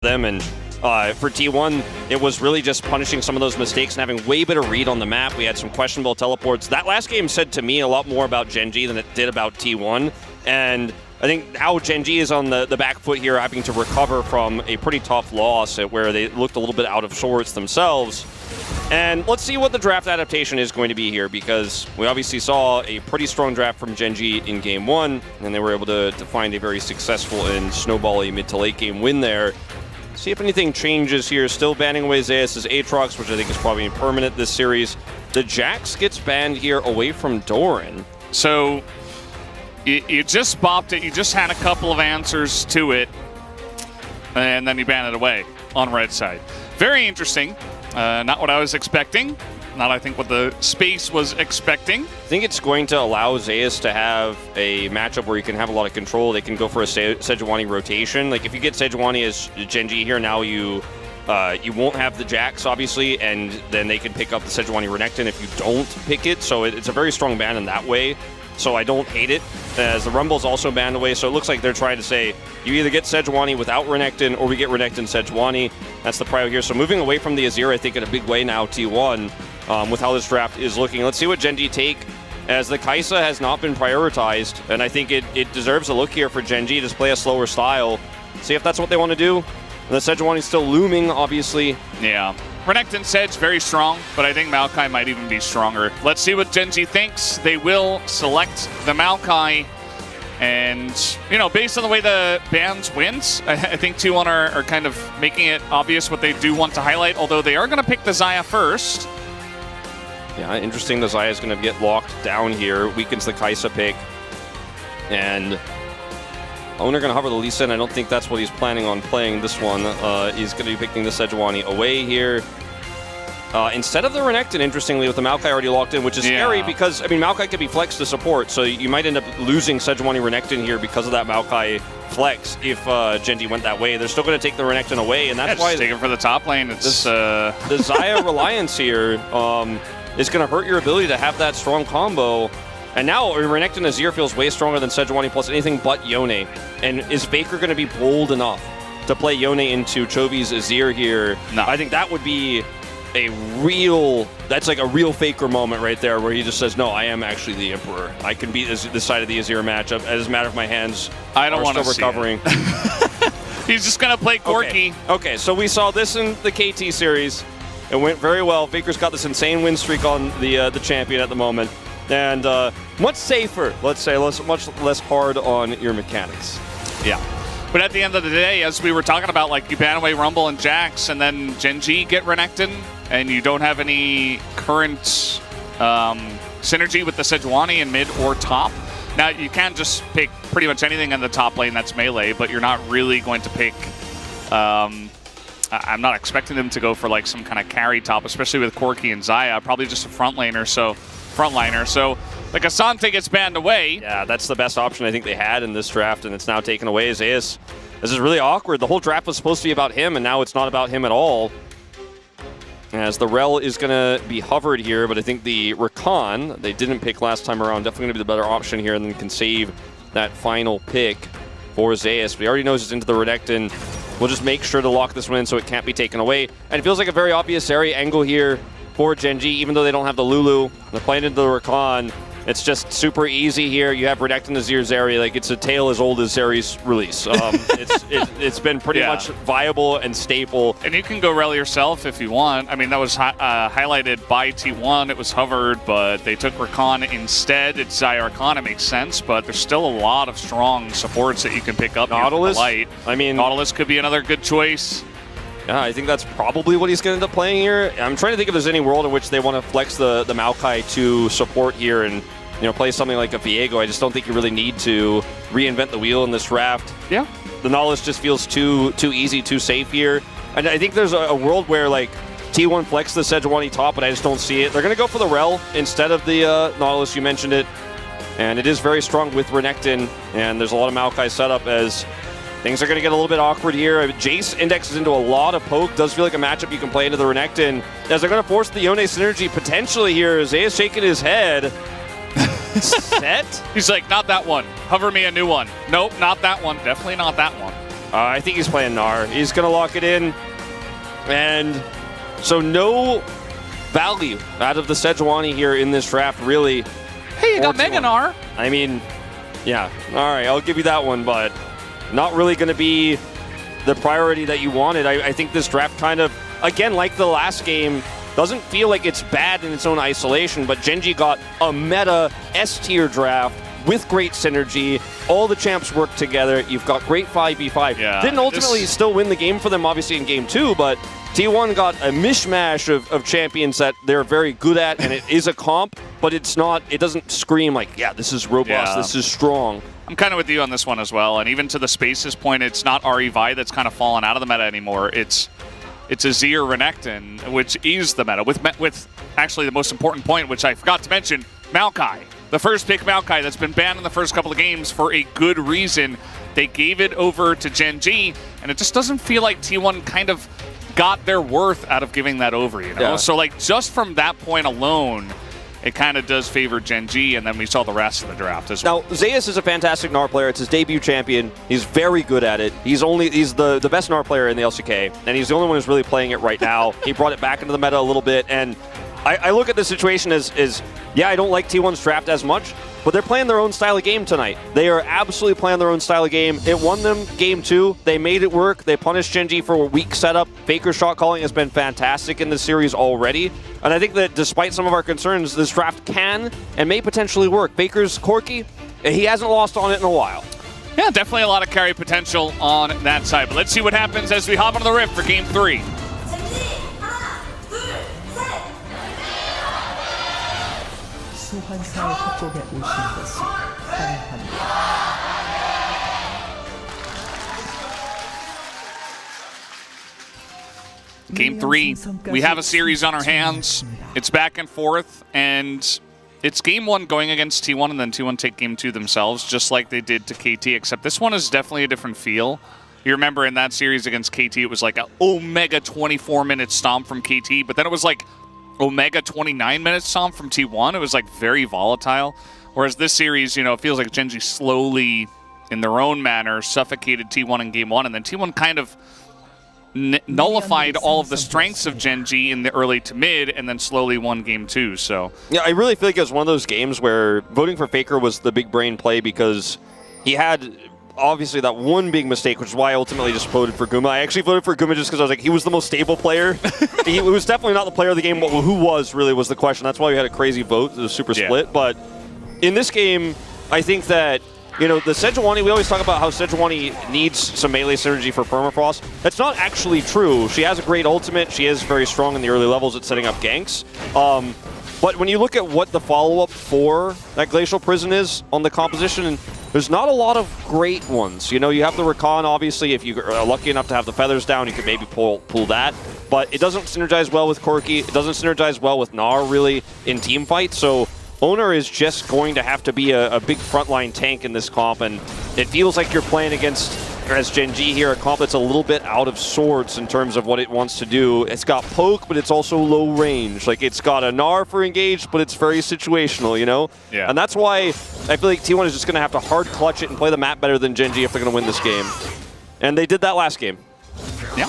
them. And for T1, it was really just punishing some of those mistakes and having way better read on the map. We had some questionable teleports. That last game said to me a lot more about Gen G than it did about T1. And I think now Gen G is on the back foot here, having to recover from a pretty tough loss where they looked a little bit out of sorts themselves. And let's see what the draft adaptation is going to be here, because we obviously saw a pretty strong draft from Gen G in Game 1, and they were able to find a very successful and snowbally mid to late game win there. See if anything changes here. Still banning away Zeus' Aatrox, which I think is probably permanent this series. The Jax gets banned here away from Doran. So you just bopped it. You just had a couple of answers to it, and then you banned it away on red side. Very interesting. Not what I was expecting. Not, I think, what the space was expecting. I think it's going to allow Zeus to have a matchup where you can have a lot of control. They can go for a Sejuani rotation. Like, if you get Sejuani as Gen G here, now you won't have the Jax, obviously, and then they can pick up the Sejuani Renekton if you don't pick it. So it's a very strong ban in that way. So I don't hate it, as the Rumble's also banned away. So it looks like they're trying to say, you either get Sejuani without Renekton, or we get Renekton Sejuani. That's the prio here. So moving away from the Azir, I think, in a big way now, T1, with how this draft is looking. Let's see what Gen G take, as the Kai'Sa has not been prioritized. And I think it deserves a look here for Gen G to play a slower style. See if that's what they want to do. And the Sejuani's still looming, obviously. Yeah. Renekton Sedge, very strong, but I think Maokai might even be stronger. Let's see what Gen G thinks. They will select the Maokai. And, you know, based on the way the bans wins, I think T1 are kind of making it obvious what they do want to highlight, although they are going to pick the Xayah first. Yeah, interesting. The Xayah is going to get locked down here. Weakens the Kai'Sa pick. And Oner going to hover the Lee Sin. I don't think that's what he's planning on playing this one. He's going to be picking the Sejuani away here. Instead of the Renekton, interestingly, with the Maokai already locked in, which is scary because, I mean, Maokai could be flexed to support, so you might end up losing Sejuani Renekton here because of that Maokai flex if Gen G went that way. They're still going to take the Renekton away, and that's why... Just take him for the top lane. It's the Xayah reliance here is going to hurt your ability to have that strong combo. And now Renekton Azir feels way stronger than Sejuani plus anything but Yone. And is Faker going to be bold enough to play Yone into Chovy's Azir here? No. I think that would be a real, that's like a real Faker moment right there, where he just says, no, I am actually the Emperor. I can beat this side of the Azir matchup. As a matter of my hands, I don't want to still recovering. He's just going to play Corki. Okay, so we saw this in the KT series. It went very well. Faker's got this insane win streak on the champion at the moment. And much safer, let's say, much less hard on your mechanics. Yeah. But at the end of the day, as we were talking about, like, you ban away Rumble and Jax, and then Gen G get Renekton, and you don't have any current synergy with the Sejuani in mid or top. Now, you can just pick pretty much anything in the top lane that's melee, but you're not really going to pick... I'm not expecting them to go for, like, some kind of carry top, especially with Corki and Xayah. Probably just a frontliner, so... like, Asante gets banned away. Yeah, that's the best option I think they had in this draft, and it's now taken away. Zeus. This is really awkward. The whole draft was supposed to be about him, and now it's not about him at all. As the Rel is going to be hovered here, but I think the Rakan, they didn't pick last time around, definitely going to be the better option here, and then can save that final pick for Zeus. We already know he's into the Renekton. We'll just make sure to lock this one in so it can't be taken away. And it feels like a very obvious area angle here for Gen G, even though they don't have the Lulu. They're playing into the Rakan. It's just super easy here. You have Renekton Azir's area. Like, it's a tale as old as Zeri's release. It's been pretty much viable and staple. And you can go rally yourself if you want. I mean, that was highlighted by T1. It was hovered, but they took Rakan instead. It's Xayah Rakan. It makes sense, but there's still a lot of strong supports that you can pick up. Nautilus? Light. I mean, Nautilus could be another good choice. Yeah, I think that's probably what he's going to end up playing here. I'm trying to think if there's any world in which they want to flex the Maokai to support here and, you know, play something like a Viego. I just don't think you really need to reinvent the wheel in this draft. Yeah. The Nautilus just feels too easy, too safe here. And I think there's a world where, like, T1 flex the Sejuani top, but I just don't see it. They're going to go for the Rel instead of the Nautilus. You mentioned it. And it is very strong with Renekton. And there's a lot of Maokai setup as... things are going to get a little bit awkward here. Jace indexes into a lot of poke. Does feel like a matchup you can play into the Renekton. As they're going to force the Yone synergy potentially here. Zeus shaking his head. Set? He's like, not that one. Hover me a new one. Nope, not that one. Definitely not that one. I think he's playing Gnar. He's going to lock it in. And so no value out of the Sejuani here in this draft, really. Hey, you got Mega Gnar. I mean, yeah. All right, I'll give you that one, but not really going to be the priority that you wanted. I think this draft kind of, again, like the last game, doesn't feel like it's bad in its own isolation, but Gen.G got a meta S-tier draft with great synergy. All the champs work together. You've got great 5v5. Yeah, Didn't ultimately still win the game for them, obviously, in Game 2, but T1 got a mishmash of champions that they're very good at, and it is a comp, but it's not, it doesn't scream like, yeah, this is robust, this is strong. I'm kind of with you on this one as well, and even to the Spaces point, it's not RE-Vi that's kind of fallen out of the meta anymore. It's Azir Renekton, which is the meta, with actually the most important point, which I forgot to mention, Maokai. The first pick Maokai that's been banned in the first couple of games for a good reason. They gave it over to Gen.G, and it just doesn't feel like T1 kind of got their worth out of giving that over, you know? Yeah. So, like, just from that point alone, it kind of does favor Gen.G, and then we saw the rest of the draft as well. Now, Zeus is a fantastic Gnar player. It's his debut champion. He's very good at it. He's the best Gnar player in the LCK, and he's the only one who's really playing it right now. He brought it back into the meta a little bit, and I look at the situation as yeah, I don't like T1's draft as much, but they're playing their own style of game tonight. They are absolutely playing their own style of game. It won them Game 2. They made it work. They punished Gen.G for a weak setup. Faker's shot calling has been fantastic in this series already. And I think that despite some of our concerns, this draft can and may potentially work. Faker's Corki, he hasn't lost on it in a while. Yeah, definitely a lot of carry potential on that side. But let's see what happens as we hop onto the Rift for Game 3. 소환사의 협곡에 오신 것을 환영합니다. Game 3, we have a series on our hands. It's back and forth, and it's Game 1 going against T1, and then T1 take Game 2 themselves, just like they did to KT, except this one is definitely a different feel. You remember in that series against KT, it was like an Omega 24-minute stomp from KT, but then it was like Omega 29-minute stomp from T1. It was like very volatile. Whereas this series, you know, it feels like Gen.G slowly, in their own manner, suffocated T1 in Game 1, and then T1 kind of nullified all of the strengths of Gen.G in the early to mid, and then slowly won Game 2, so. Yeah, I really feel like it was one of those games where voting for Faker was the big brain play because he had obviously that one big mistake, which is why I ultimately just voted for Guma. I actually voted for Guma just because I was like, he was the most stable player. He was definitely not the player of the game, but who was really was the question. That's why we had a crazy vote. It was super split. But in this game, I think that, you know, the Sejuani, we always talk about how Sejuani needs some melee synergy for Permafrost. That's not actually true. She has a great ultimate. She is very strong in the early levels at setting up ganks. But when you look at what the follow-up for that Glacial Prison is on the composition, there's not a lot of great ones. You know, you have the Rakan, obviously. If you are lucky enough to have the feathers down, you could maybe pull that. But it doesn't synergize well with Corki. It doesn't synergize well with Gnar, really, in team fights. So Oner is just going to have to be a big frontline tank in this comp, and it feels like you're playing against, as Gen.G here, a comp that's a little bit out of sorts in terms of what it wants to do. It's got poke, but it's also low range. Like, it's got a Gnar for engage, but it's very situational, you know? Yeah. And that's why I feel like T1 is just going to have to hard clutch it and play the map better than Gen.G if they're going to win this game. And they did that last game. Yeah.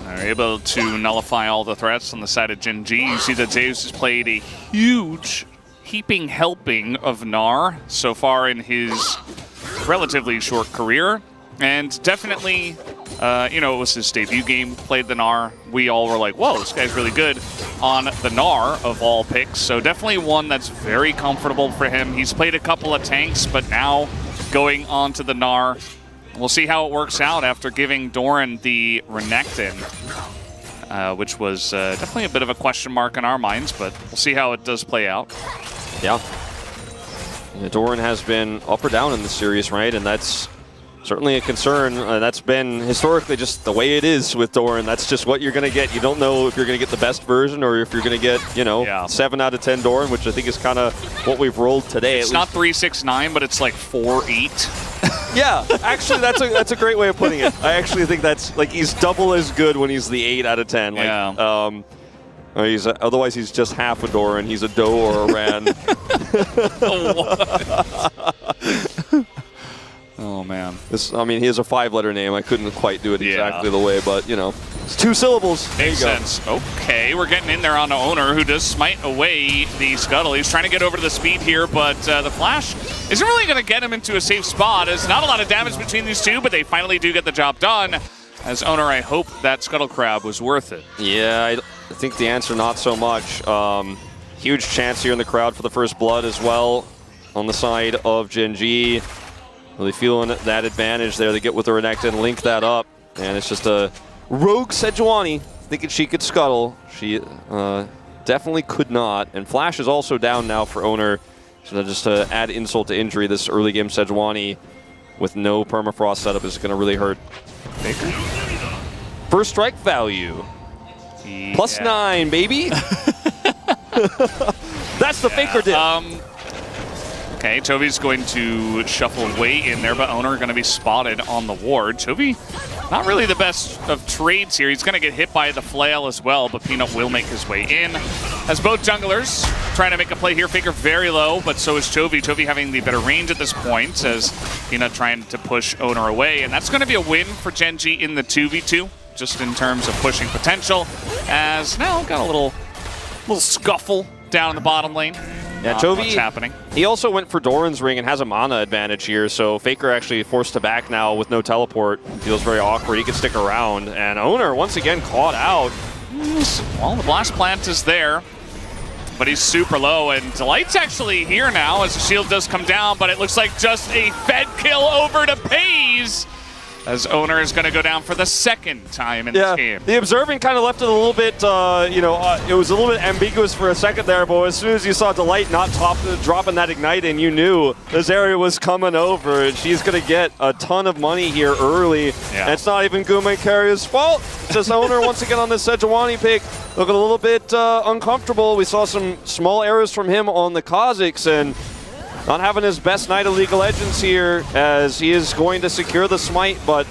They're able to nullify all the threats on the side of Gen.G. You see that Zeus has played a huge heaping helping of Gnar so far in his relatively short career. And definitely, you know, it was his debut game, played the Gnar. We all were like, whoa, this guy's really good on the Gnar of all picks. So definitely one that's very comfortable for him. He's played a couple of tanks, but now going on to the Gnar. We'll see how it works out after giving Doran the Renekton, which was definitely a bit of a question mark in our minds, but we'll see how it does play out. Yeah. Doran has been up or down in the series, right? And that's certainly a concern. That's been historically just the way it is with Doran. That's just what you're going to get. You don't know if you're going to get the best version or if you're going to get, you know, 7 out of 10 Doran, which I think is kind of what we've rolled today. It's not 369, but it's like 4-8. Yeah, actually, that's a great way of putting it. I actually think that's, like, he's double as good when he's the 8 out of 10. Like, yeah. Otherwise, he's just half a Doran. He's a Do or a Ran. Oh, man. I mean, he has a 5-letter name. I couldn't quite do it exactly the way, but, you know, it's 2 syllables. Makes sense. Okay, we're getting in there on the Oner, who does smite away the Scuttle. He's trying to get over to the speed here, but the flash isn't really going to get him into a safe spot. There's not a lot of damage between these two, but they finally do get the job done. As Oner, I hope that Scuttle Crab was worth it. Yeah, I think the answer, not so much. Huge chance here in the crowd for the first blood as well on the side of Gen G. Really feeling that advantage there. They get with the Renekton and link that up. And it's just a rogue Sejuani thinking she could scuttle. She definitely could not. And Flash is also down now for Oner. So just to add insult to injury, this early game Sejuani with no permafrost setup is going to really hurt. Faker? First strike value. Yeah. +9, baby. That's the Faker dip. Okay, Chovy's going to shuffle way in there, but Oner going to be spotted on the ward. Chovy, not really the best of trades here. He's going to get hit by the flail as well, but Peanut will make his way in. As both junglers trying to make a play here, Faker very low, but so is Chovy. Chovy having the better range at this point, as Peanut trying to push Oner away. And that's going to be a win for Gen G in the 2v2, just in terms of pushing potential. As now got a little scuffle down in the bottom lane. Yeah, Chovy, happening. He also went for Doran's ring and has a mana advantage here, so Faker actually forced to back now with no teleport. Feels very awkward. He can stick around, and Oner once again caught out. Well, the blast plant is there, but he's super low, and Delight's actually here now as the shield does come down, but it looks like just a Fed kill over to Pays, as Oner is going to go down for the second time in this game. The observing kind of left it a little bit, it was a little bit ambiguous for a second there, but as soon as you saw Delight not dropping that Ignite in, you knew this area was coming over, and she's going to get a ton of money here early. Yeah. And it's not even Gumayusi's fault. It's just Oner once again on this Sejuani pick, looking a little bit uncomfortable. We saw some small errors from him on the Kha'Zix, and not having his best night of League of Legends here, as he is going to secure the smite, but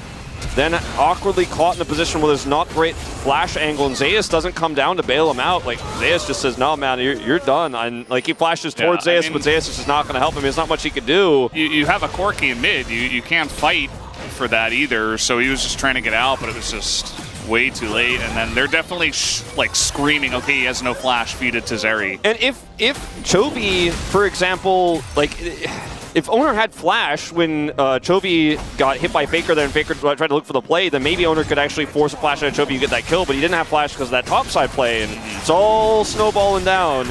then awkwardly caught in a position where there's not great flash angle, and Zeus doesn't come down to bail him out. Like, Zeus just says, no, man, you're done. And like, he flashes towards Zeus, but Zeus is just not going to help him. There's not much he could do. You have a Corki in mid. You can't fight for that either, so he was just trying to get out, but it was just way too late. And then they're definitely like screaming, okay, he has no flash, feed it to Zeri. And if Chovy, for example, like, if Oner had flash when Chovy got hit by Faker there and Faker tried to look for the play, then maybe Oner could actually force a flash at Chovy to get that kill, but he didn't have flash because of that topside play, and it's all snowballing down.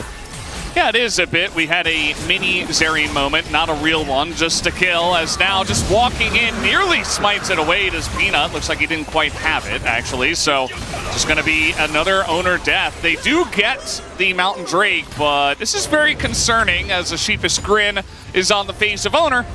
Yeah, it is a bit. We had a mini Zeri moment, not a real one, just a kill, as now just walking in nearly smites it away to Peanut. Looks like he didn't quite have it, actually, so just going to be another Oner death. They do get the Mountain Drake, but this is very concerning as a sheepish grin is on the face of Oner.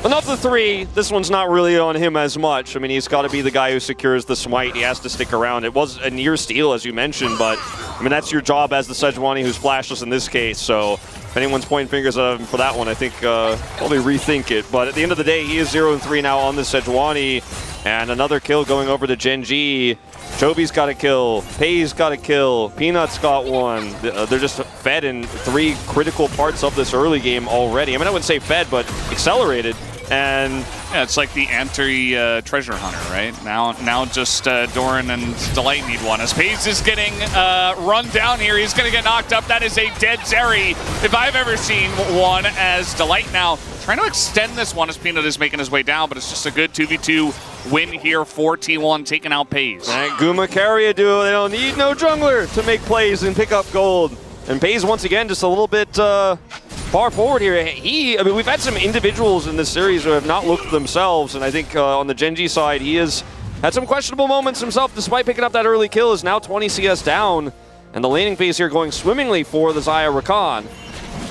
And of the 3, this one's not really on him as much. I mean, he's got to be the guy who secures the smite. He has to stick around. It was a near steal, as you mentioned, but I mean, that's your job as the Sejuani who's flashless in this case. So if anyone's pointing fingers at him for that one, I think probably rethink it. But at the end of the day, he is 0-3 now on the Sejuani, and another kill going over to Gen G. Chovy's got a kill, Pei's got a kill, Peanut's got one. They're just fed in 3 critical parts of this early game already. I mean, I wouldn't say fed, but accelerated. And yeah, it's like the anti-treasure hunter, right? Now just Doran and Delight need one. As Pays is getting run down here, he's going to get knocked up. That is a dead Zeri, if I've ever seen one, as Delight now trying to extend this one as Peanut is making his way down, but it's just a good 2v2 win here for T1, taking out Pays. And Keria duo, they don't need no jungler to make plays and pick up gold. And Pays once again just a little bit far forward here. I mean, we've had some individuals in this series who have not looked at themselves, and I think on the Gen G side, he has had some questionable moments himself, despite picking up that early kill. Is now 20 CS down, and the laning phase here going swimmingly for the Xayah Rakan.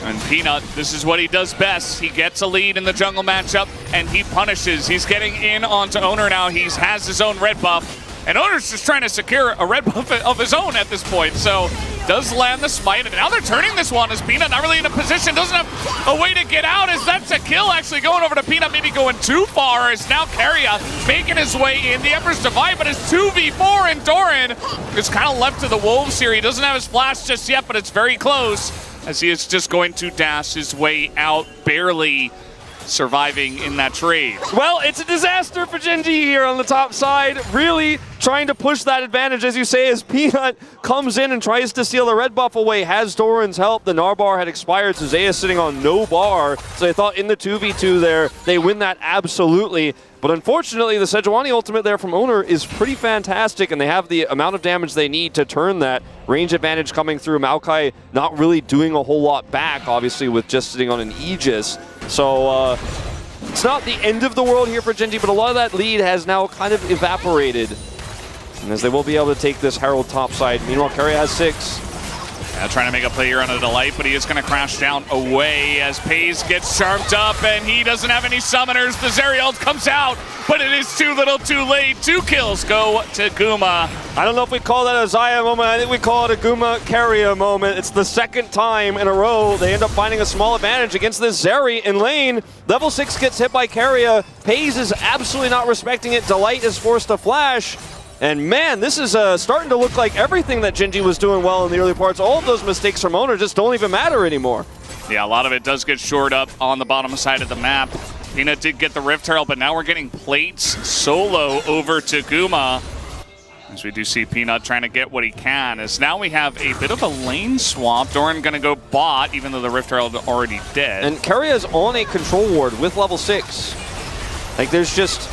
And Peanut, this is what he does best. He gets a lead in the jungle matchup, and he punishes. He's getting in onto Oner now. He has his own red buff, and Oner's just trying to secure a red buff of his own at this point. So does land the smite, and now they're turning this one as Peanut not really in a position, doesn't have a way to get out, as that's a kill actually going over to Peanut, maybe going too far, as now Keria making his way in. The Emperor's Divide, but it's 2v4, and Doran is kind of left to the wolves here. He doesn't have his flash just yet, but it's very close, as he is just going to dash his way out barely. surviving in that trade. Well, it's a disaster for Gen G here on the top side. Really trying to push that advantage, as you say, as Peanut comes in and tries to steal the red buff away. Has Doran's help. The Gnar bar had expired, so Zeus sitting on no bar. So they thought in the 2v2 there, they win that absolutely. But unfortunately, the Sejuani ultimate there from Oner is pretty fantastic, and they have the amount of damage they need to turn that. Range advantage coming through. Maokai not really doing a whole lot back, obviously, with just sitting on an Aegis. So it's not the end of the world here for Gen G, but a lot of that lead has now kind of evaporated. And as they will be able to take this Herald top side. Meanwhile, Keria has 6. Trying to make a play here on a Delight, but he is going to crash down away as Paze gets charmed up, and he doesn't have any summoners. The Zerial comes out, but it is too little too late. 2 kills go to Guma. I don't know if we call that a Zaya moment. I think we call it a Keria moment. It's the second time in a row they end up finding a small advantage against this Zeri in lane. Level 6 gets hit by Keria. Paze is absolutely not respecting it. Delight is forced to flash. And man, this is starting to look like everything that Gen G was doing well in the early parts. All of those mistakes from Oner just don't even matter anymore. Yeah, a lot of it does get shored up on the bottom side of the map. Peanut did get the Rift Herald, but now we're getting plates solo over to Guma. As we do see Peanut trying to get what he can. As now we have a bit of a lane swap. Doran going to go bot, even though the Rift Herald already dead. And Keria's on a control ward with level 6. Like, there's just...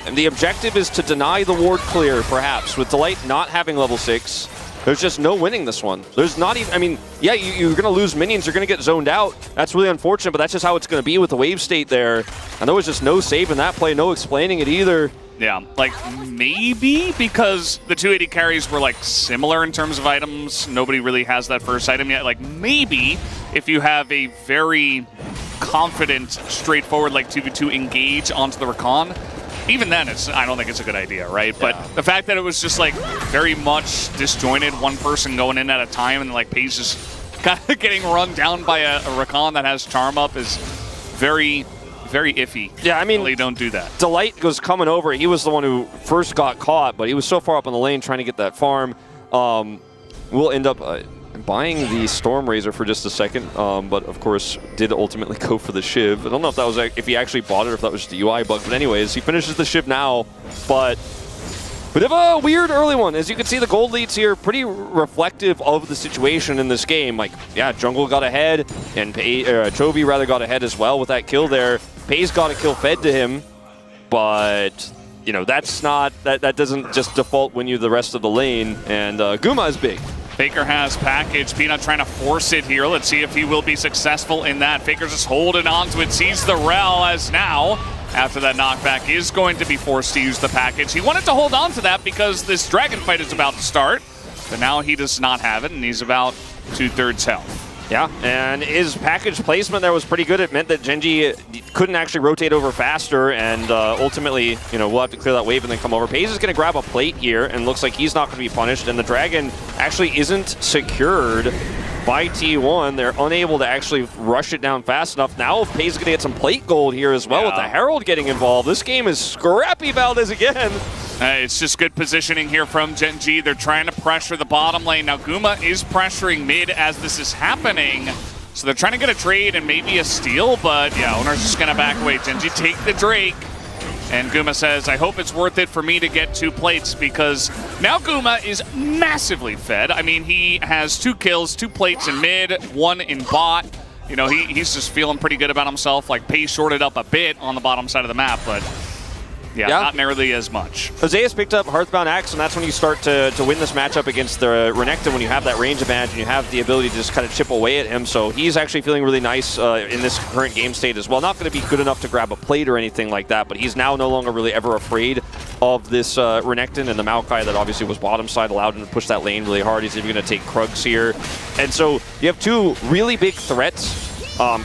And the objective is to deny the ward clear, perhaps. With Delight not having level 6, there's just no winning this one. There's not even, I mean, yeah, you're going to lose minions, you're going to get zoned out. That's really unfortunate, but that's just how it's going to be with the wave state there. And there was just no save in that play, no explaining it either. Yeah, like maybe because the 280 carries were like similar in terms of items. Nobody really has that first item yet. Like maybe if you have a very confident, straightforward like 2v2 engage onto the Rakan, even then, I don't think it's a good idea, right? But the fact that it was just like very much disjointed, one person going in at a time, and like Paze just kind of getting run down by a Rakan that has Charm up is very, very iffy. Yeah, I mean, really don't do that. Delight was coming over. He was the one who first got caught, but he was so far up in the lane trying to get that farm. We'll end up buying the Storm Razor for just a second, but of course did ultimately go for the Shiv. I don't know if that was if he actually bought it or if that was just a UI bug, but anyways, he finishes the Shiv now, but bit of a weird early one. As you can see, the gold leads here pretty reflective of the situation in this game. Like, yeah, Jungle got ahead, and Chovy rather got ahead as well with that kill there. Paze got a kill fed to him, but you know, that's not, that doesn't just default win you the rest of the lane, and Guma is big. Faker has package. Peanut trying to force it here. Let's see if he will be successful in that. Faker's just holding on to it, sees the rel as now, after that knockback, is going to be forced to use the package. He wanted to hold on to that because this dragon fight is about to start, but now he does not have it, and he's about 2/3 health. Yeah, and his package placement there was pretty good. It meant that Gen G couldn't actually rotate over faster, and ultimately, you know, we'll have to clear that wave and then come over. Paze is going to grab a plate here, and looks like he's not going to be punished, and the dragon actually isn't secured by T1. They're unable to actually rush it down fast enough. Now Paze is going to get some plate gold here as well with the Herald getting involved. This game is scrappy Valdez again. It's just good positioning here from Gen G. They're trying to pressure the bottom lane. Now Guma is pressuring mid as this is happening. So they're trying to get a trade and maybe a steal, but yeah, Oner's just going to back away. Gen G take the Drake. And Guma says, I hope it's worth it for me to get 2 plates, because now Guma is massively fed. I mean, he has 2 kills, 2 plates in mid, 1 in bot. You know, he's just feeling pretty good about himself. Like, Pace shorted up a bit on the bottom side of the map, but yeah, not nearly as much. Zeus picked up Hearthbound Axe, and that's when you start to win this matchup against the Renekton, when you have that range advantage and you have the ability to just kind of chip away at him. So he's actually feeling really nice in this current game state as well. Not going to be good enough to grab a plate or anything like that, but he's now no longer really ever afraid of this Renekton, and the Maokai that obviously was bottom side allowed him to push that lane really hard. He's even going to take Krugs here. And so you have 2 really big threats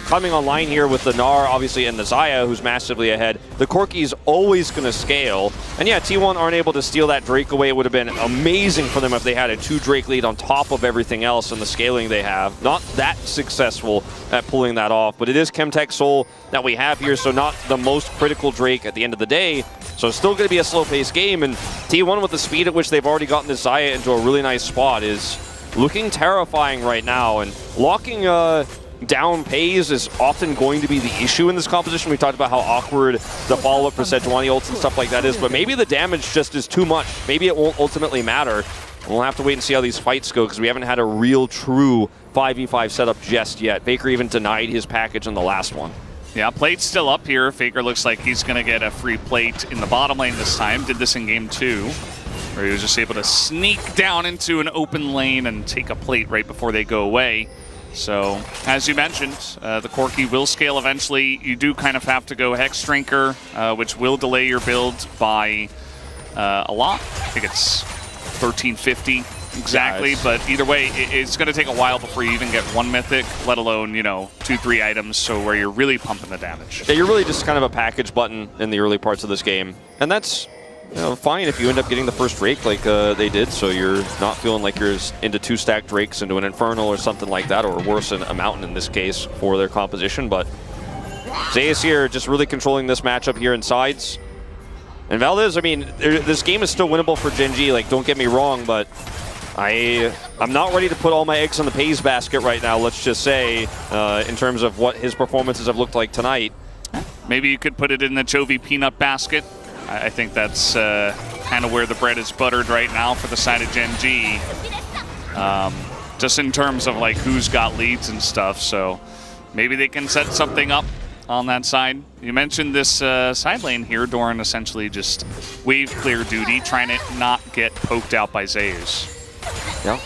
coming online here with the Gnar, obviously, and the Zaya, who's massively ahead. The Corki's always going to scale. And yeah, T1 aren't able to steal that Drake away. It would have been amazing for them if they had a 2 Drake lead on top of everything else and the scaling they have. Not that successful at pulling that off, but it is Chemtech Soul that we have here, so not the most critical Drake at the end of the day. So it's still going to be a slow-paced game, and T1 with the speed at which they've already gotten this Zaya into a really nice spot is looking terrifying right now, and locking down pays is often going to be the issue in this composition. We talked about how awkward the follow-up for Sejuani ults and stuff like that is, but maybe the damage just is too much. Maybe it won't ultimately matter. We'll have to wait and see how these fights go because we haven't had a real true 5v5 setup just yet. Faker even denied his package in the last one. Yeah, plate's still up here. Faker looks like he's going to get a free plate in the bottom lane this time. Did this in game 2, where he was just able to sneak down into an open lane and take a plate right before they go away. So, as you mentioned, the Corki will scale eventually. You do kind of have to go Hex Drinker, which will delay your build by a lot. I think it's 1350 exactly, yeah, but either way, it's going to take a while before you even get one mythic, let alone, you know, 2-3 items, so where you're really pumping the damage. Yeah, you're really just kind of a package button in the early parts of this game. And that's fine if you end up getting the first Drake like they did, so you're not feeling like you're into 2-stack Drakes into an Infernal or something like that, or worse, a Mountain in this case for their composition. But Zeus here just really controlling this matchup here in sides. And Valdez, I mean, this game is still winnable for Gen G, like, don't get me wrong, but I'm not ready to put all my eggs in the Pays basket right now, let's just say, in terms of what his performances have looked like tonight. Maybe you could put it in the Chovy peanut basket. I think that's kind of where the bread is buttered right now for the side of Gen G. Just in terms of like who's got leads and stuff, so maybe they can set something up on that side. You mentioned this side lane here. Doran essentially just wave clear duty, trying to not get poked out by Zeus. Yeah.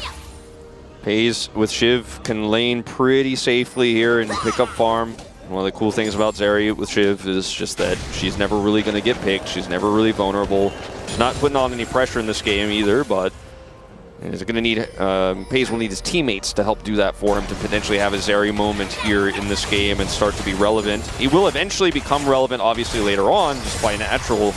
Pays with Shiv can lane pretty safely here and pick up farm. One of the cool things about Zeri with Shiv is just that she's never really going to get picked. She's never really vulnerable. She's not putting on any pressure in this game either, but he's going to need, Pays will need his teammates to help do that for him to potentially have a Zeri moment here in this game and start to be relevant. He will eventually become relevant, obviously, later on, just by natural.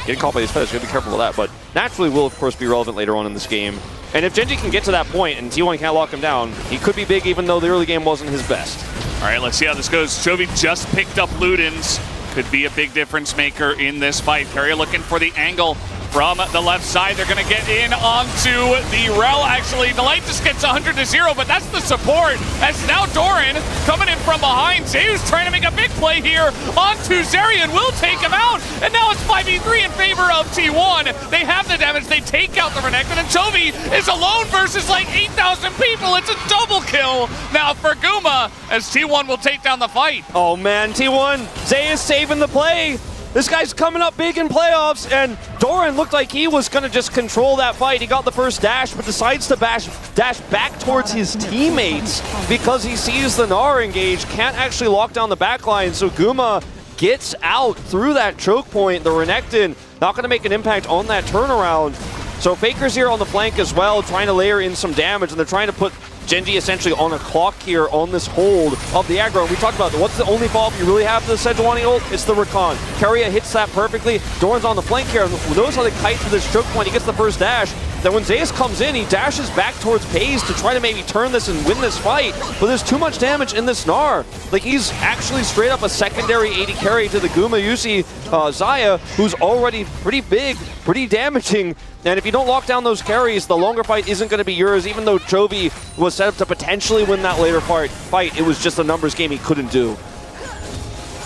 Getting caught by these feathers, you got to be careful with that, but naturally will, of course, be relevant later on in this game. And if Gen G can get to that point and T1 can't lock him down, he could be big even though the early game wasn't his best. All right, let's see how this goes. Chovy just picked up Ludens. Could be a big difference maker in this fight. Keria looking for the angle from the left side. They're going to get in onto the Rel. Actually, the light just gets 100 to 0, but that's the support. As now Doran coming in from behind. Zeus trying to make a big play here onto Zeri and will take him out. And now it's 5v3 in favor of T1. They have the damage. They take out the Renekton, and Chovy is alone versus like 8,000 people. It's a double kill now for Guma as T1 will take down the fight. Oh man, T1, Zeus saving the play. This guy's coming up big in playoffs, and Doran looked like he was going to just control that fight. He got the first dash, but decides to dash back towards his teammates because he sees the Gnar engage, can't actually lock down the backline, so Guma gets out through that choke point. The Renekton not going to make an impact on that turnaround. So Faker's here on the flank as well, trying to layer in some damage, and they're trying to put Gen G essentially on a clock here on this hold of the aggro. And we talked about what's the only follow-up you really have to the Sejuani ult? It's the Rakan. Keria hits that perfectly. Doran's on the flank here. Notice how they kite to this choke point. He gets the first dash. Then when Zeus comes in, he dashes back towards Pays to try to maybe turn this and win this fight. But there's too much damage in this Gnar. Like, he's actually straight up a secondary AD carry to the Gumayusi Xayah, who's already pretty big, pretty damaging. And if you don't lock down those carries, the longer fight isn't going to be yours. Even though Chovy was set up to potentially win that later fight, it was just a numbers game he couldn't do.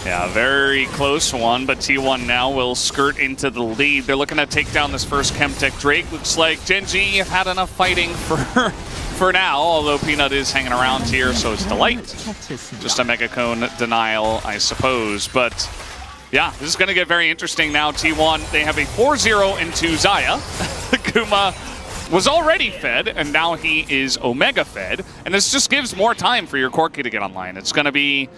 Yeah, very close one, but T1 now will skirt into the lead. They're looking to take down this first Chemtech Drake. Looks like Gen G have had enough fighting for now, although Peanut is hanging around here, so it's Delight. Just a Mega Cone denial, I suppose. But yeah, this is going to get very interesting now. T1, they have a 4-0 into Xayah. Guma was already fed, and now he is Omega fed. And this just gives more time for your Corki to get online. It's going to be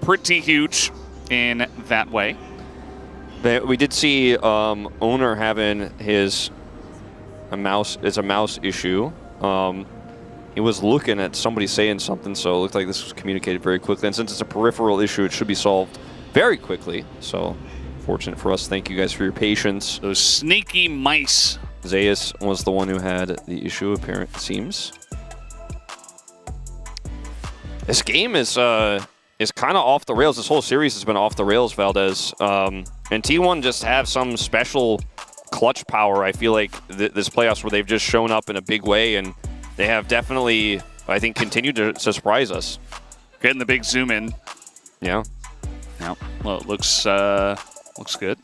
pretty huge in that way. We did see Oner having a mouse issue. He was looking at somebody saying something, so it looked like this was communicated very quickly. And since it's a peripheral issue, it should be solved very quickly. So fortunate for us. Thank you guys for your patience. Those sneaky mice. Zeus was the one who had the issue, apparently, it seems. This game is kind of off the rails. This whole series has been off the rails, Valdez. And T1 just have some special clutch power, I feel like, this playoffs where they've just shown up in a big way, and they have definitely I think, continue to surprise us. Getting the big zoom in. Yeah. Yeah. Well, it looks good.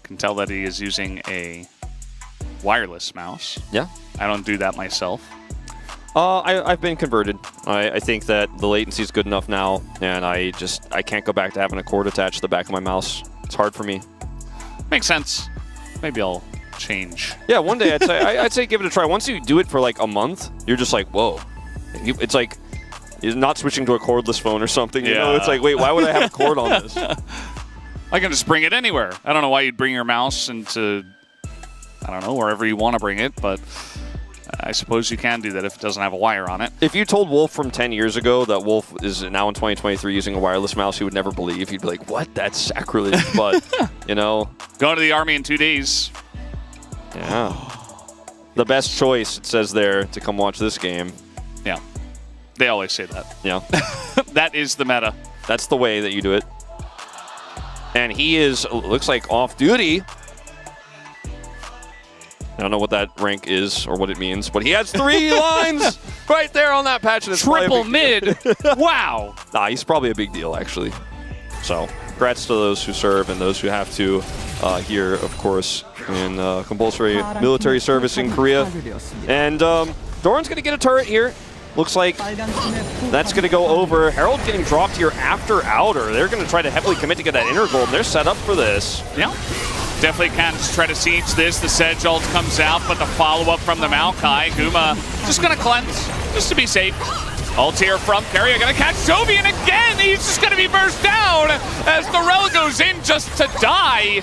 Can tell that he is using a wireless mouse. Yeah. I don't do that myself. I've been converted. I think that the latency is good enough now, and I can't go back to having a cord attached to the back of my mouse. It's hard for me. Makes sense. Maybe I'll change. Yeah, one day I'd say give it a try. Once you do it for like a month, you're just like, whoa. It's like you're not switching to a cordless phone or something. You know, it's like, wait, why would I have a cord on this? I can just bring it anywhere. I don't know why you'd bring your mouse into, I don't know, wherever you want to bring it, but I suppose you can do that if it doesn't have a wire on it. If you told Wolf from 10 years ago that Wolf is now in 2023 using a wireless mouse, he would never believe. He'd be like, what? That's sacrilege. But, you know. Going to the Army in 2 days. Yeah. The best choice, it says there, to come watch this game. Yeah. They always say that. Yeah. That is the meta. That's the way that you do it. And he is, looks like, off duty. I don't know what that rank is or what it means, but he has 3 lines right there on that patch. And triple mid. Wow. Nah, he's probably a big deal, actually. So, congrats to those who serve and those who have to here, of course, in compulsory military service in Korea. And Doran's going to get a turret here. Looks like that's going to go over. Herald getting dropped here after Outer. They're going to try to heavily commit to get that inner gold, and they're set up for this. Yeah. Definitely can just try to siege this. The Sedge ult comes out, but the follow-up from the Maokai. Guma just going to cleanse, just to be safe. Ult here from Keria, going to catch Jovi, and again, he's just going to be burst down as the Rel goes in just to die.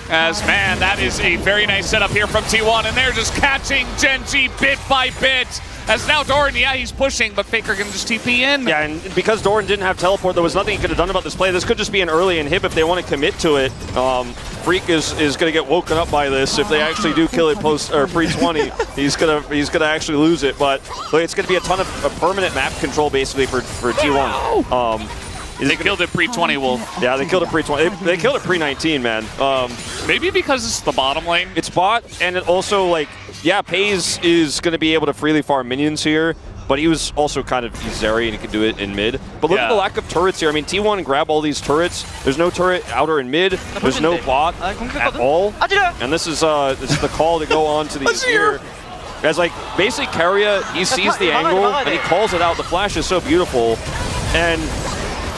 As, man, that is a very nice setup here from T1, and they're just catching Gen.G bit by bit. As now Doran, yeah, he's pushing, but Faker can just TP in. Yeah, and because Doran didn't have teleport, there was nothing he could have done about this play. This could just be an early inhib if they want to commit to it. Freak is going to get woken up by this if they actually do kill it post or pre-20. he's gonna actually lose it, but look, it's going to be a ton of permanent map control basically for T1. They killed it pre-20, Wolf. Yeah, they killed it pre-20. They killed it pre-19, man. Maybe because it's the bottom lane. It's bot, and it also, like, yeah, Pays is going to be able to freely farm minions here, but he was also kind of Zeri, and he could do it in mid. But look at the lack of turrets here. I mean, T1 grab all these turrets. There's no turret outer and mid. There's no bot at all. And this is the call to go on to the Azir. As, like, basically Keria, he sees the angle, and he calls it out. The flash is so beautiful. And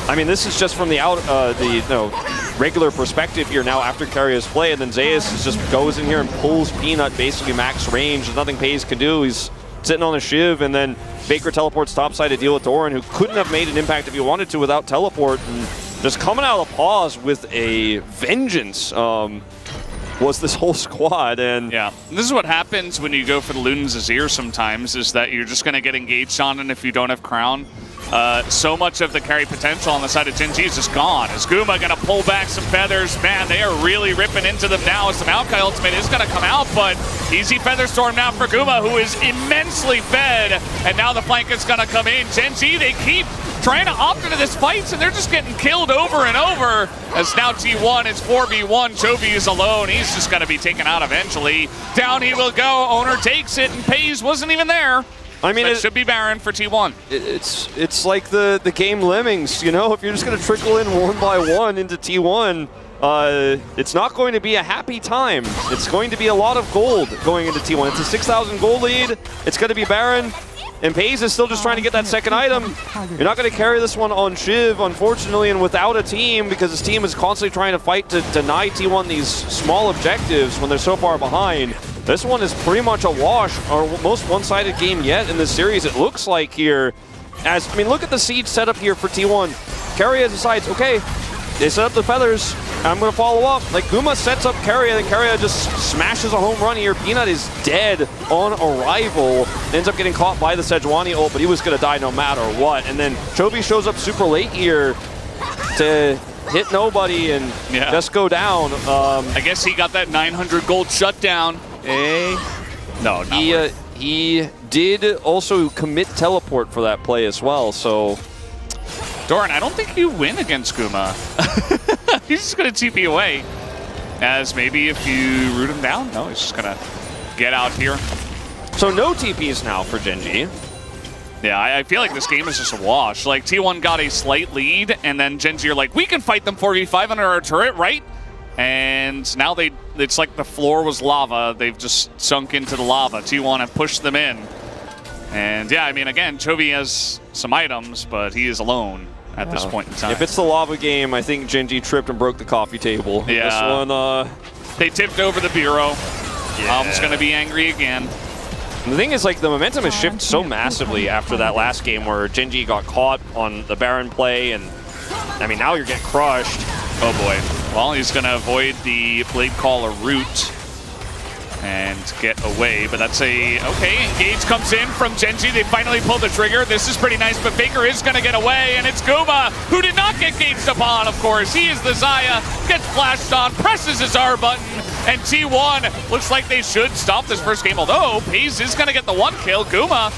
I mean, this is just from the regular perspective here now after Keria's play, and then Zeus just goes in here and pulls Peanut basically max range. There's nothing Pays can do. He's sitting on a shiv, and then Faker teleports topside to deal with Doran, who couldn't have made an impact if he wanted to without teleport. And just coming out of the pause with a vengeance was this whole squad. And yeah, this is what happens when you go for the Luden's Azir sometimes, is that you're just going to get engaged on, and if you don't have Crown, so much of the carry potential on the side of Gen.G is just gone. Is Guma going to pull back some feathers? Man, they are really ripping into them now as the Maokai ultimate is going to come out, but easy feather storm now for Guma, who is immensely fed, and now the flank is going to come in. Gen.G, they keep trying to opt into this fight, and they're just getting killed over and over, as now T1 is 4v1. Jovi is alone. He's just going to be taken out eventually. Down he will go. Oner takes it, and Pays wasn't even there. I mean, it should be Baron for T1. It's like the game Lemmings, you know? If you're just going to trickle in one by one into T1, it's not going to be a happy time. It's going to be a lot of gold going into T1. It's a 6,000 gold lead. It's going to be Baron. And Pays is still just trying to get that second item. You're not going to carry this one on Shiv, unfortunately, and without a team, because his team is constantly trying to fight to deny T1 these small objectives when they're so far behind. This one is pretty much a wash, our most one-sided game yet in this series, it looks like here. I mean, look at the siege setup here for T1. Keria decides, okay, they set up the feathers, I'm going to follow up. Like, Guma sets up Keria, and Keria just smashes a home run here. Peanut is dead on arrival. Ends up getting caught by the Sejuani ult, but he was going to die no matter what. And then Chovy shows up super late here to hit nobody and just go down. I guess he got that 900 gold shutdown. No, not he did also commit teleport for that play as well, so... Doran, I don't think you win against Guma. He's just going to TP away. As maybe if you root him down? No, he's just going to get out here. So no TPs now for Gen.G. Yeah, I feel like this game is just a wash. Like, T1 got a slight lead, and then Gen G are like, we can fight them 4v5 under our turret, right? And now it's like the floor was lava. They've just sunk into the lava. T1 have pushed them in. And yeah, I mean, again, Chovy has some items, but he is alone at this point in time. If it's the lava game, I think Gen G tripped and broke the coffee table. Yeah. This one, they tipped over the bureau. Yeah. Alm's going to be angry again. The thing is, like, the momentum has shifted so massively after that last game where Gen G got caught on the Baron play, and I mean, now you're getting crushed. Oh boy. Well, he's going to avoid the Blade Caller route and get away, but that's a, okay, Engage comes in from Gen G. They finally pull the trigger. This is pretty nice, but Faker is going to get away, and it's Guma, who did not get gauged upon, of course. He is the Xayah, gets flashed on, presses his R button, and T1 looks like they should stop this first game, although Paze is going to get the one kill. Guma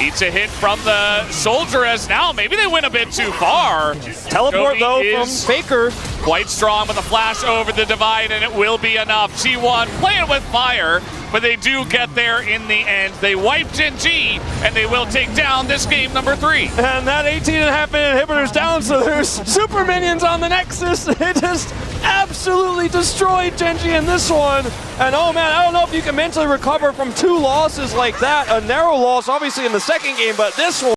eats a hit from the Soldier as now maybe they went a bit too far. Teleport, though, from Faker. Quite strong with a flash over the divide, and it will be enough. T1 playing with fire, but they do get there in the end. They wipe Gen G, and they will take down this game number 3. And that 18.5-minute inhibitor's down, so there's super minions on the Nexus. It just absolutely destroyed Gen G in this one. And oh man, I don't know if you can mentally recover from 2 losses like that. A narrow loss, obviously, in the second game, but this one.